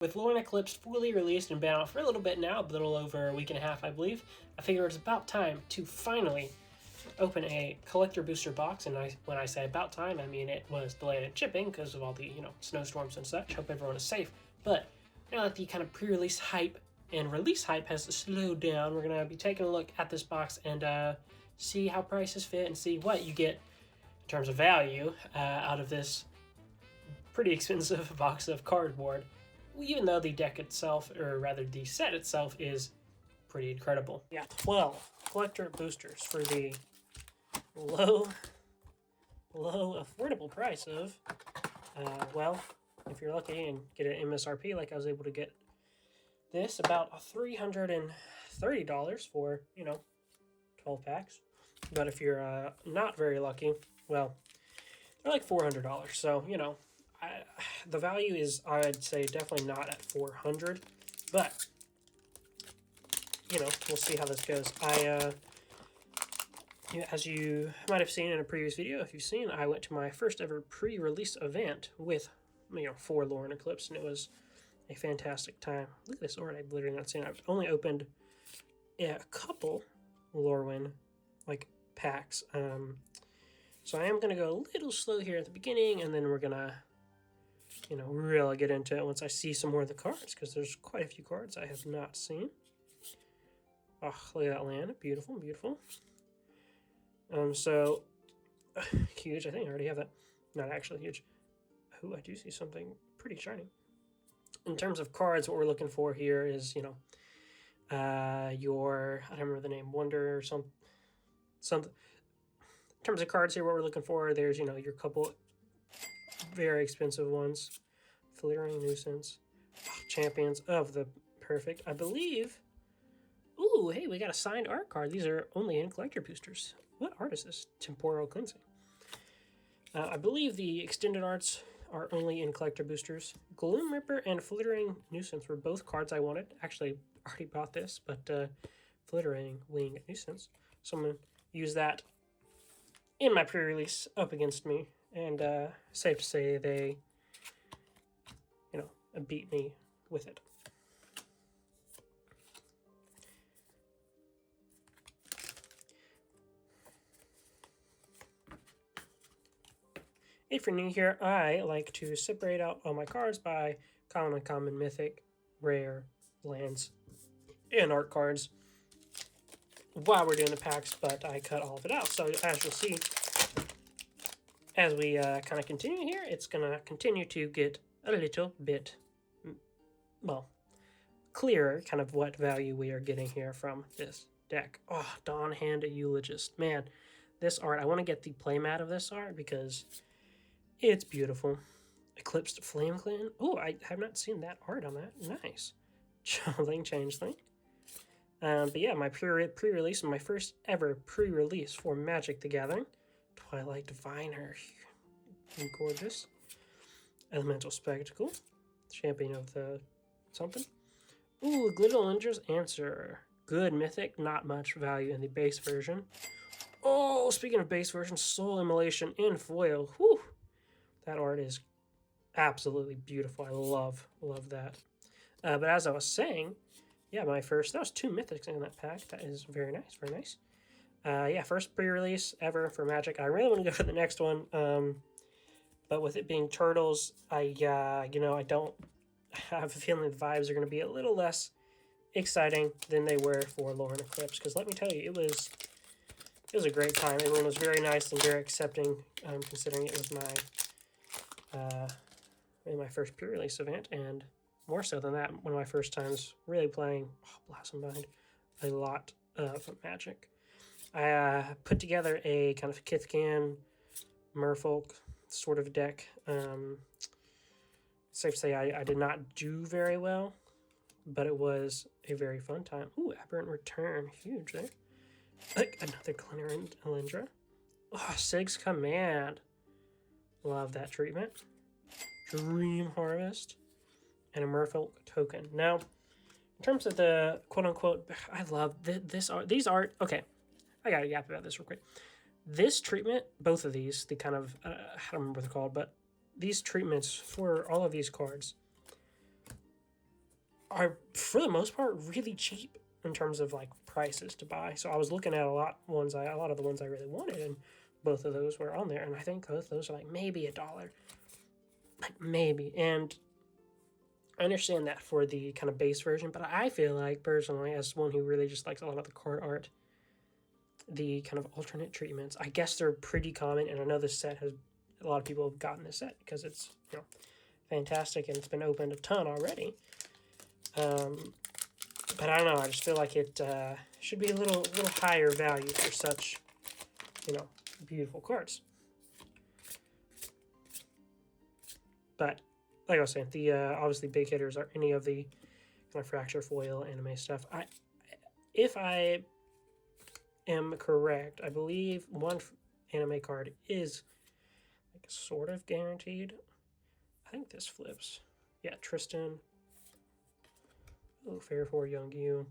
With Lorwyn Eclipsed fully released and been out for a little bit now, a little over a week and a half, I believe, I figured it's about time to finally open a collector booster box. And when I say about time, I mean it was delayed in shipping because of all the, snowstorms and such. Hope everyone is safe. But now that the kind of pre-release hype and release hype has slowed down, we're going to be taking a look at this box and see how prices fit and see what you get in terms of value out of this pretty expensive box of cardboard, even though the deck itself, or rather the set itself, is pretty incredible. Yeah, 12 collector boosters for the low affordable price of, well, if you're lucky and get an MSRP like I was able to get this, about $330 for, 12 packs. But if you're not very lucky, well, they're like $400. So, the value is, I'd say, definitely not at $400, but we'll see how this goes. As you might have seen in a previous video, if you've seen, I went to my first ever pre-release event with, for Lorwyn Eclipsed, and it was a fantastic time. Look at this art, I've literally not seen. I've only opened a couple Lorwyn packs. So I am going to go a little slow here at the beginning, and then we're going to really get into it once I see some more of the cards, because there's quite a few cards I have not seen. Oh, look at that land. Beautiful, beautiful. So, huge. I think I already have that. Not actually huge. Oh, I do see something pretty shiny. In terms of cards, what we're looking for here is, your, I don't remember the name, Wonder or something. In terms of cards here, what we're looking for, there's, your couple very expensive ones. Flittering Nuisance. Oh, Champions of the Perfect. I believe. Ooh, hey, we got a signed art card. These are only in collector boosters. What art is this? Temporal Cleansing. I believe the extended arts are only in collector boosters. Gloom Ripper and Flittering Nuisance were both cards I wanted. Actually, already bought this, but Flittering Wing Nuisance. Someone used that in my pre-release up against me, and safe to say they, beat me with it. If you're new here, I like to separate out all my cards by common, uncommon, mythic, rare, lands, and art cards while we're doing the packs, but I cut all of it out. So as you'll see, as we kind of continue here, it's going to continue to get a little bit, well, clearer kind of what value we are getting here from this deck. Oh, Dawn Hand Eulogist. Man, this art, I want to get the playmat of this art because it's beautiful. Eclipsed Flame Clan. Oh, I have not seen that art on that. Nice. Changeling. But yeah, my pre-release and my first ever pre-release for Magic the Gathering. Twilight Diviner. Gorgeous. Elemental Spectacle. Champion of the something. Ooh, Glitteringer's Answer. Good mythic, not much value in the base version. Oh, speaking of base version, Soul Immolation in foil. Whew. That art is absolutely beautiful. I love that. But as I was saying, yeah, that was 2 mythics in that pack. That is very nice, very nice. Yeah, first pre-release ever for Magic. I really want to go for the next one. But with it being Turtles, I don't have a feeling the vibes are going to be a little less exciting than they were for Lorwyn Eclipsed. Because let me tell you, it was a great time. Everyone was very nice and very accepting, considering it was my first pre-release event, and more so than that, one of my first times really playing Blossom Bind a lot of Magic. I put together a kind of Kithcan, Merfolk sort of deck. Safe to say I did not do very well, but it was a very fun time. Ooh, Aberrant Return, huge there. Another Alindra. Oh, Sig's Command. Love that treatment. Dream Harvest. And a Merfolk token. Now, in terms of the quote-unquote, I love these art. Okay, I gotta yap about this real quick. This treatment, both of these, the kind of, I don't remember what they're called, but these treatments for all of these cards are for the most part really cheap in terms of like prices to buy. So I was looking at a lot of the ones I really wanted, and both of those were on there. And I think both of those are like maybe $1, like maybe. And I understand that for the kind of base version, but I feel like personally, as one who really just likes a lot of the card art, the kind of alternate treatments, I guess they're pretty common. And I know this set has a lot of people have gotten this set because it's fantastic and it's been opened a ton already. But I don't know. I just feel like it should be a little higher value for such, beautiful cards. But like I was saying, the obviously big hitters are any of the kind of fracture foil anime stuff. If I am correct, I believe one anime card is like sort of guaranteed. I think this flips. Yeah, Tristan. Oh, Fair for Young You.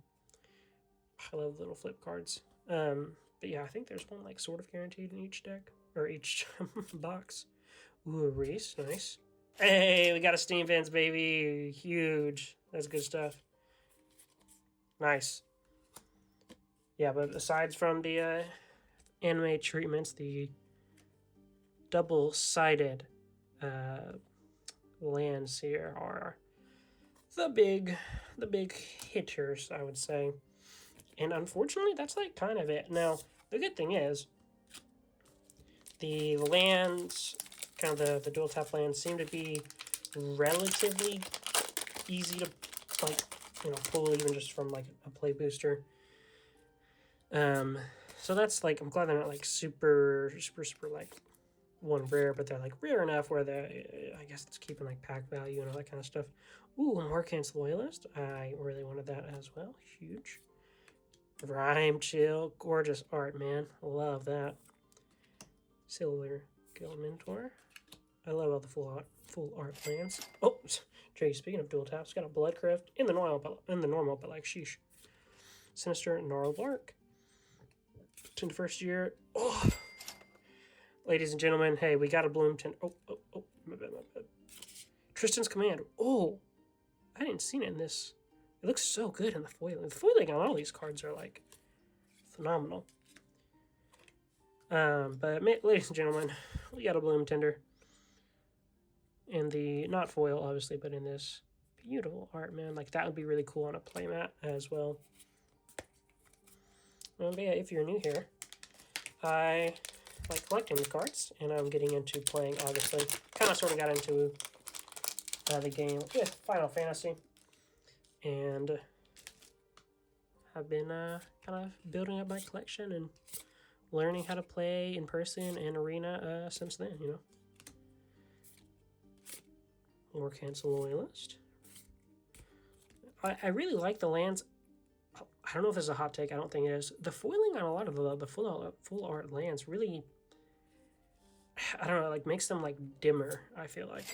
I love little flip cards. But yeah, I think there's one like sort of guaranteed in each deck or each box. Ooh, a Reese, nice. Hey, we got a Steam Fence, baby. Huge. That's good stuff. Nice. Yeah, but aside from the anime treatments, the double-sided lands here are the big hitters, I would say. And unfortunately, that's like kind of it. Now, the good thing is the lands, kind of the dual tap lands, seem to be relatively easy to like pull even just from like a play booster. So that's like, I'm glad they're not like super like one rare, but they're like rare enough where I guess it's keeping like pack value and all that kind of stuff. Ooh, Morkant's Loyalist. I really wanted that as well. Huge. Rhyme Chill. Gorgeous art, man. Love that. Silver Guild Mentor. I love all the full art lands. Oh, Jay, speaking of dual taps, got a Bloodcrypt in the normal, but like sheesh. Sinister Gnarled Bark. To the first year. Oh, ladies and gentlemen, hey, we got a Bloom Tint. Oh, my bad. Tristan's Command. Oh, I didn't see it in this. It looks so good in the foiling. The foiling on all these cards are like phenomenal. But ladies and gentlemen, we got a Bloom Tender. In the, not foil, obviously, but in this beautiful art, man. Like, that would be really cool on a playmat as well. But yeah, if you're new here, I like collecting the cards, and I'm getting into playing, obviously. Kind of sort of got into the game with Final Fantasy. And I've been kind of building up my collection and learning how to play in person and arena since then, More Cancel Loyalist. I really like the lands. I don't know if this is a hot take. I don't think it is. The foiling on a lot of the full art lands really, I don't know, like makes them like dimmer. I feel like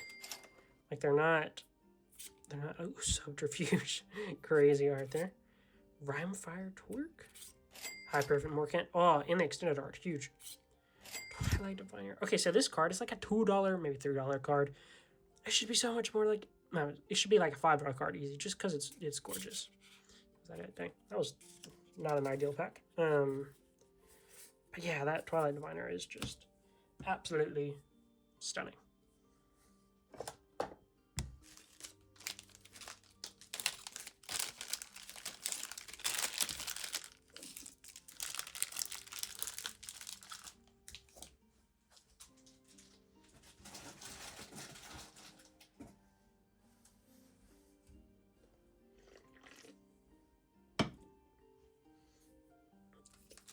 they're not. Oh, Subterfuge, crazy art there. Rhymefire Twerk, High Perfect Morkant. Oh, in the extended art, huge. Twilight Diviner. Okay, so this card is like a $2, maybe $3 card. It should be so much more like, no, it should be like a $5 card easy, just because it's gorgeous. Is that it? Dang, that was not an ideal pack. But yeah, that Twilight Diviner is just absolutely stunning.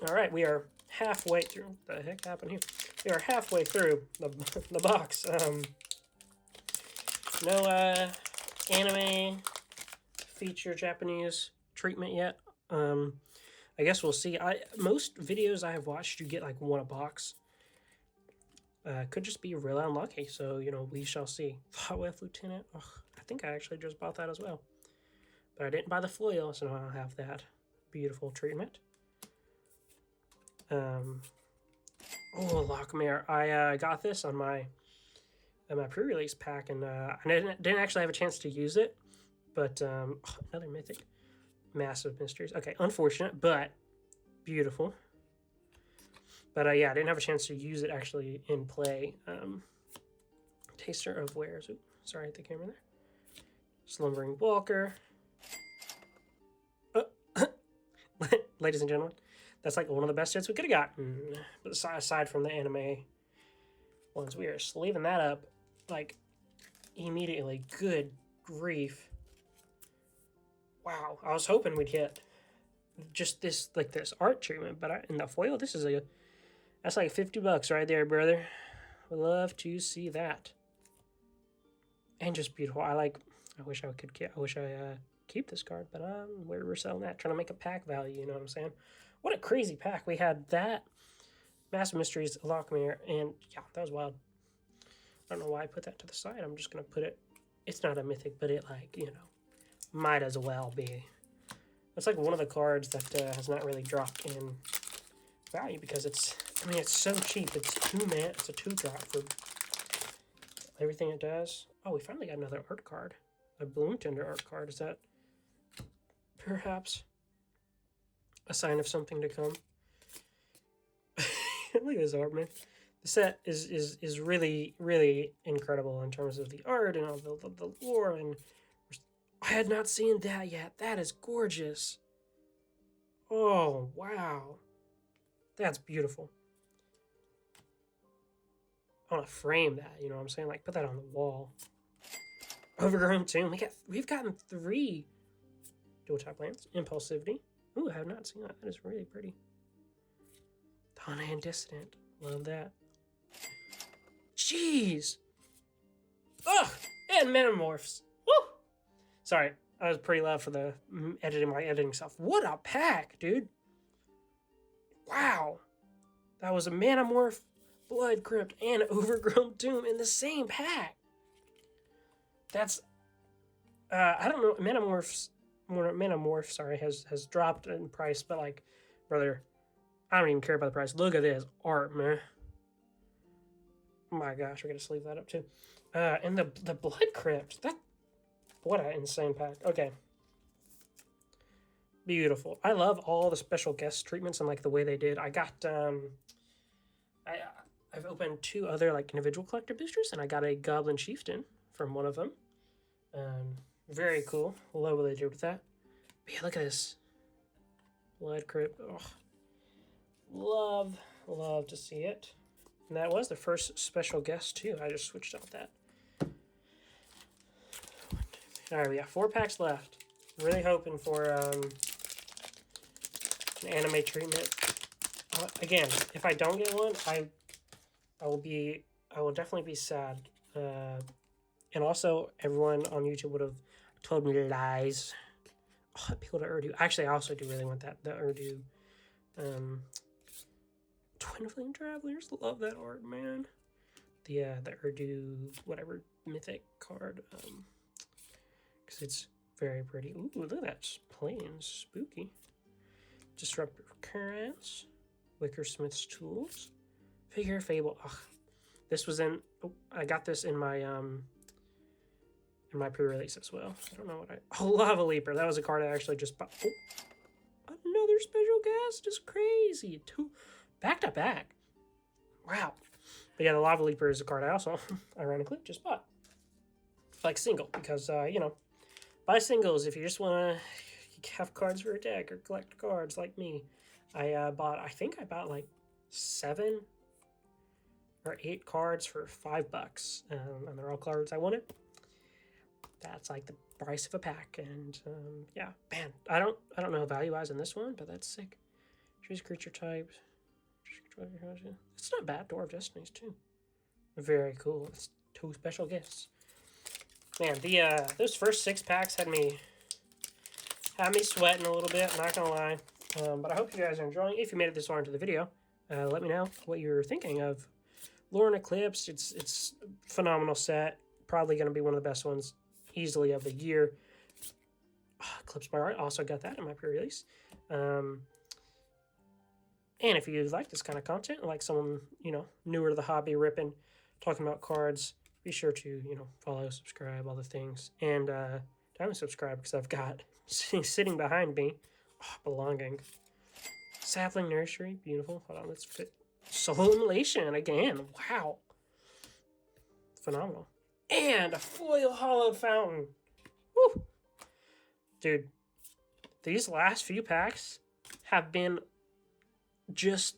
All right, we are halfway through. What the heck happened here? We are halfway through the box. No anime feature Japanese treatment yet. I guess we'll see. Most videos I have watched, you get like one a box. Could just be real unlucky. So we shall see. Thought Lieutenant. Ugh, I think I actually just bought that as well, but I didn't buy the foil, so now I'll have that beautiful treatment. Oh, Lockmare. I got this on my pre-release pack, and I didn't actually have a chance to use it, But another mythic. Massive mysteries. Okay, unfortunate, but beautiful. But yeah, I didn't have a chance to use it actually in play. Taster of Wares. Oops, sorry, hit the camera there. Slumbering Walker. Ladies and gentlemen, that's like one of the best hits we could have gotten. But aside from the anime ones, we are sleeving that up like immediately. Good grief. Wow, I was hoping we'd hit just this, like this art treatment, but in the foil, this is that's like $50 right there, brother. Would love to see that. And just beautiful. I wish I keep this card, but we're selling that, trying to make a pack value. You know what I'm saying? What a crazy pack. We had that, Massive Mysteries, Lockmere, and yeah, that was wild. I don't know why I put that to the side. I'm just gonna put it. It's not a mythic, but it might as well be. It's like one of the cards that has not really dropped in value because it's so cheap. It's it's a 2-drop for everything it does. Oh, we finally got another art card. A Bloom Tender art card. Is that perhaps a sign of something to come? Look at this art, man. The set is really, really incredible in terms of the art and all the lore, and I had not seen that yet. That is gorgeous. Oh, wow. That's beautiful. I want to frame that, you know what I'm saying? Like, put that on the wall. Overgrown Tomb. We've gotten 3 dual type lands. Impulsivity. Ooh, I have not seen that. That is really pretty. Donna and Dissident. Love that. Jeez. Ugh. And Metamorphs. Woo. Sorry, I was pretty loud for the my editing stuff. What a pack, dude. Wow. That was a Manamorph, Blood Crypt, and Overgrown Tomb in the same pack. That's, I don't know, Manamorph, sorry, has dropped in price, but like, brother, I don't even care about the price. Look at this art, man. Oh my gosh, we're gonna sleeve that up too. And the Blood Crypt, what an insane pack. Okay. Beautiful. I love all the special guest treatments and like the way they did. I got I've opened 2 other like individual collector boosters, and I got a Goblin Chieftain from one of them. Very cool. Love what they did with that. But yeah, look at this. Blood Crypt. Oh. Love to see it. And that was the first special guest too. I just switched out that. Alright, we got 4 packs left. Really hoping for an anime treatment. Again, if I don't get one, I will definitely be sad. And also, everyone on YouTube would have told me lies. Oh, people to Urdu. Actually, I also do really want that. The Urdu. Twin Flame Travelers. Love that art, man. The Urdu, whatever, mythic card. Because it's very pretty. Ooh, look at that. It's plain spooky. Disruptive Currents. Wickersmith's Tools. Figure Fable. Ugh. This was in... Oh, I got this in my pre-release as well. I don't know what Oh, Lava Leaper. That was a card I actually just bought. Oh, another special guest. Just crazy. 2 back-to-back. Wow. But yeah, the Lava Leaper is a card I also, ironically, just bought. Like single. Because, buy singles if you just want to have cards for a deck or collect cards like me. I think I bought like 7 or 8 cards for $5, and they're all cards I wanted. That's like the price of a pack, and yeah, man, I don't know value wise in this one, but that's sick. Choose creature types. It's not bad. Door of Destinies too. Very cool. It's 2 special gifts. Man, those first 6 packs had me sweating a little bit. Not gonna lie, but I hope you guys are enjoying. If you made it this far into the video, let me know what you're thinking of Lorwyn Eclipsed. It's a phenomenal set. Probably gonna be one of the best ones easily of the year. Eclipsed by Art, also got that in my pre-release. And if you like this kind of content, like someone, newer to the hobby, ripping, talking about cards, be sure to, follow, subscribe, all the things. And to kindly subscribe because I've got sitting behind me, belonging. Sapling Nursery, beautiful. Hold on, let's fit. Soul Immolation again. Wow. Phenomenal. And a foil hollowed fountain. Woo! Dude, these last few packs have been just...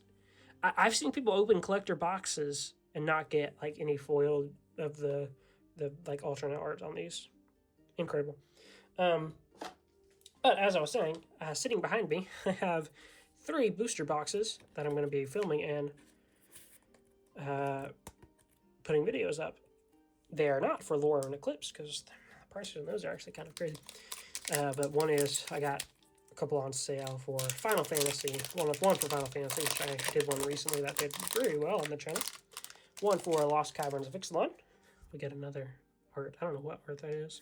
I've seen people open collector boxes and not get like any foil of the like alternate art on these. Incredible. But as I was saying, sitting behind me, I have 3 booster boxes that I'm going to be filming and putting videos up. They are not for Lorwyn and Eclipsed because the prices on those are actually kind of crazy. But one is, I got a couple on sale for Final Fantasy. One for Final Fantasy, which I did one recently that did very well on the channel. One for Lost Caverns of Ixalan. We get another art. I don't know what art that is.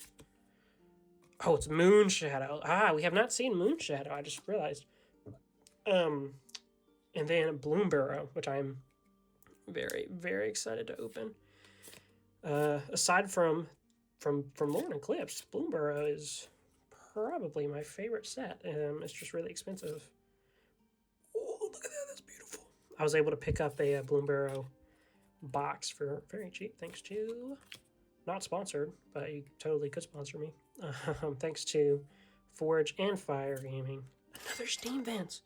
Oh, it's Moonshadow. We have not seen Moonshadow. I just realized. And then Bloomburrow, which I'm very, very excited to open. Aside from Lorwyn and Eclipsed, Bloomburrow is probably my favorite set. It's just really expensive. Oh, look at that. That's beautiful. I was able to pick up a Bloomburrow box for very cheap, thanks to... Not sponsored, but you totally could sponsor me. Thanks to Forge and Fire Gaming. Another Steam Vents.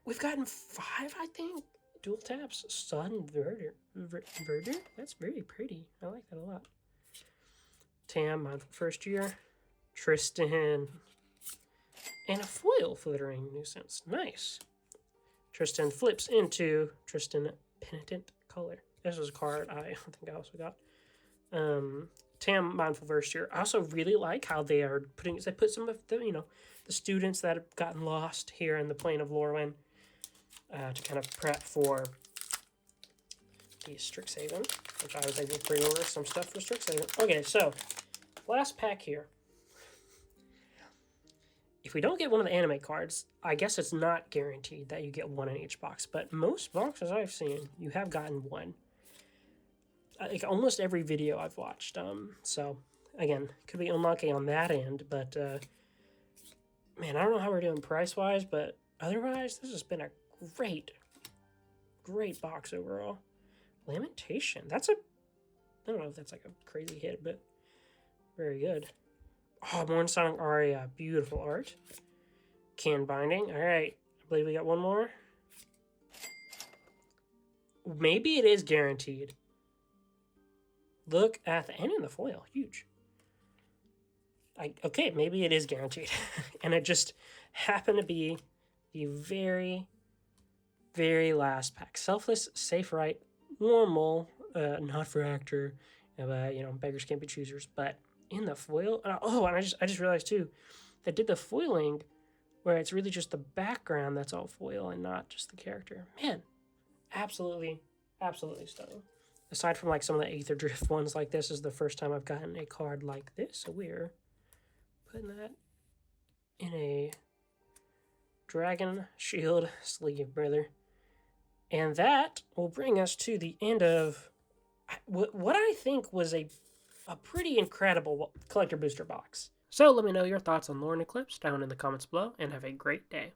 We've gotten 5, I think. Dual taps. Sun Verdure. Verdure? That's very pretty. I like that a lot. Tam, Mindful First Year. Tristan. And a foil Flittering Nuisance. Nice. Tristan flips into Tristan Penitent Color. This was a card I think I also got. Tam, Mindful First Year. I also really like how they put some of the, the students that have gotten lost here in the plane of Lorwyn to kind of prep for the Strixhaven, which I was able to pre-order some stuff for Strixhaven. Okay, so last pack here. If we don't get one of the anime cards, I guess it's not guaranteed that you get one in each box, but most boxes I've seen, you have gotten one. Like almost every video I've watched. So again, could be unlucky on that end, but man, I don't know how we're doing price-wise, but otherwise, this has been a great box overall. Lamentation. I don't know if that's like a crazy hit, but very good. Oh, Mornsong Aria. Beautiful art. Can binding. All right. I believe we got one more. Maybe it is guaranteed. Look at the end of the foil. Huge. Okay, maybe it is guaranteed. And it just happened to be the very, very last pack. Selfless, Safe Right, Normal, not for actor, beggars can't be choosers. But in the foil, and I just realized too, they did the foiling where it's really just the background that's all foil and not just the character. Man, absolutely stunning. Aside from like some of the Aether Drift ones, like this is the first time I've gotten a card like this. So we're putting that in a Dragon Shield sleeve, brother. And that will bring us to the end of what I think was a pretty incredible collector booster box. So let me know your thoughts on Lorwyn Eclipsed down in the comments below, and have a great day.